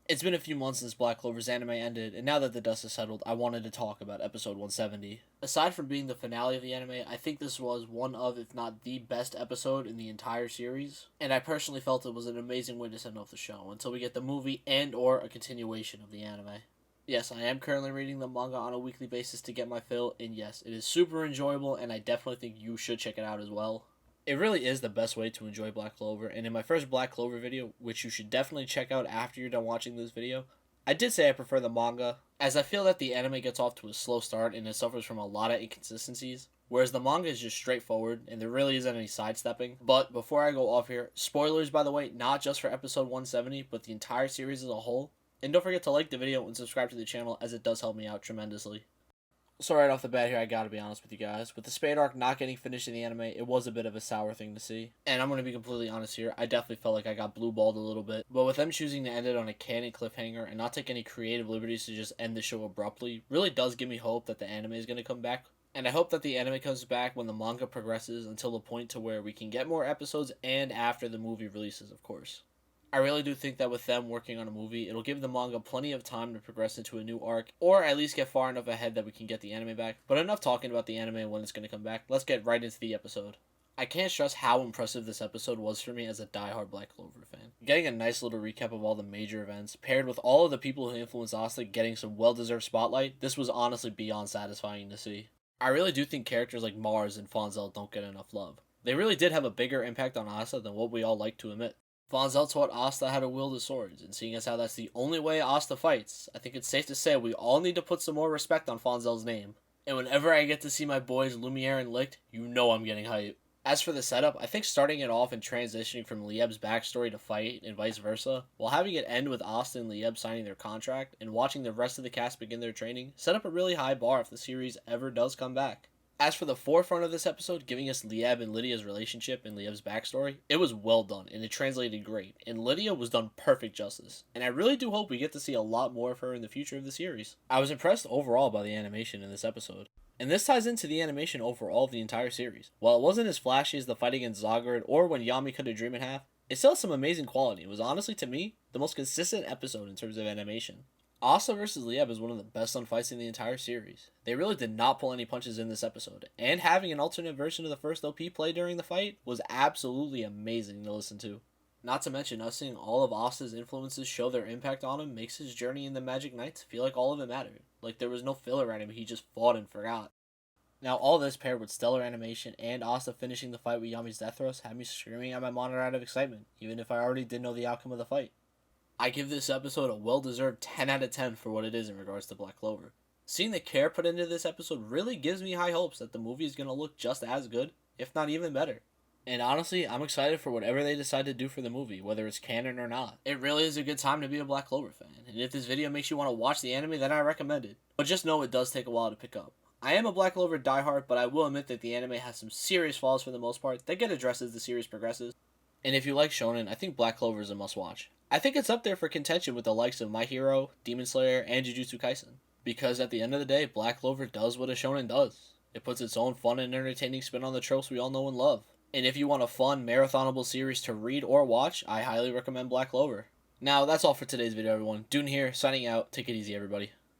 It's been a few months since Black Clover's anime ended, and now that the dust has settled, I wanted to talk about episode 170. Aside from being the finale of the anime, I think this was one of, if not the best episode in the entire series, and I personally felt it was an amazing way to send off the show until we get the movie and or a continuation of the anime. Yes, I am currently reading the manga on a weekly basis to get my fill, and yes, it is super enjoyable, and I definitely think you should check it out as well. It really is the best way to enjoy Black Clover, and in my first Black Clover video, which you should definitely check out after you're done watching this video, I did say I prefer the manga, as I feel that the anime gets off to a slow start and it suffers from a lot of inconsistencies, whereas the manga is just straightforward and there really isn't any sidestepping. But before I go off here, spoilers by the way, not just for episode 170, but the entire series as a whole, and don't forget to like the video and subscribe to the channel as it does help me out tremendously. So right off the bat here, I gotta be honest with you guys. With the Spade arc not getting finished in the anime, it was a bit of a sour thing to see. And I'm gonna be completely honest here, I definitely felt like I got blue-balled a little bit. But with them choosing to end it on a canon cliffhanger and not take any creative liberties to just end the show abruptly, really does give me hope that the anime is gonna come back. And I hope that the anime comes back when the manga progresses until the point to where we can get more episodes and after the movie releases, of course. I really do think that with them working on a movie, it'll give the manga plenty of time to progress into a new arc, or at least get far enough ahead that we can get the anime back. But enough talking about the anime and when it's going to come back, let's get right into the episode. I can't stress how impressive this episode was for me as a diehard Black Clover fan. Getting a nice little recap of all the major events, paired with all of the people who influenced Asta getting some well-deserved spotlight, this was honestly beyond satisfying to see. I really do think characters like Mars and Fonzel don't get enough love. They really did have a bigger impact on Asta than what we all like to admit. Fonzel taught Asta how to wield the swords, and seeing as how that's the only way Asta fights, I think it's safe to say we all need to put some more respect on Fonzel's name. And whenever I get to see my boys Lumiere and Licht, you know I'm getting hype. As for the setup, I think starting it off and transitioning from Lieb's backstory to fight and vice versa, while having it end with Asta and Lieb signing their contract and watching the rest of the cast begin their training, set up a really high bar if the series ever does come back. As for the forefront of this episode, giving us Lieb and Lydia's relationship and Lieb's backstory, it was well done, and it translated great, and Lydia was done perfect justice, and I really do hope we get to see a lot more of her in the future of the series. I was impressed overall by the animation in this episode, and this ties into the animation overall of the entire series. While it wasn't as flashy as the fight against Zagard or when Yami cut a dream in half, it still had some amazing quality. It was honestly, to me, the most consistent episode in terms of animation. Asta vs. Lieb is one of the best done fights in the entire series. They really did not pull any punches in this episode, and having an alternate version of the first OP play during the fight was absolutely amazing to listen to. Not to mention, us seeing all of Asta's influences show their impact on him makes his journey in the Magic Knights feel like all of it mattered. Like there was no filler at him, he just fought and forgot. Now all this paired with stellar animation and Asta finishing the fight with Yami's death thrust had me screaming at my monitor out of excitement, even if I already did know the outcome of the fight. I give this episode a well-deserved 10 out of 10 for what it is in regards to Black Clover. Seeing the care put into this episode really gives me high hopes that the movie is going to look just as good, if not even better. And honestly, I'm excited for whatever they decide to do for the movie, whether it's canon or not. It really is a good time to be a Black Clover fan, and if this video makes you want to watch the anime, then I recommend it. But just know it does take a while to pick up. I am a Black Clover diehard, but I will admit that the anime has some serious flaws for the most part that get addressed as the series progresses. And if you like shonen, I think Black Clover is a must-watch. I think it's up there for contention with the likes of My Hero, Demon Slayer, and Jujutsu Kaisen. Because at the end of the day, Black Clover does what a shonen does. It puts its own fun and entertaining spin on the tropes we all know and love. And if you want a fun, marathonable series to read or watch, I highly recommend Black Clover. Now, that's all for today's video, everyone. Dune here, signing out. Take it easy, everybody.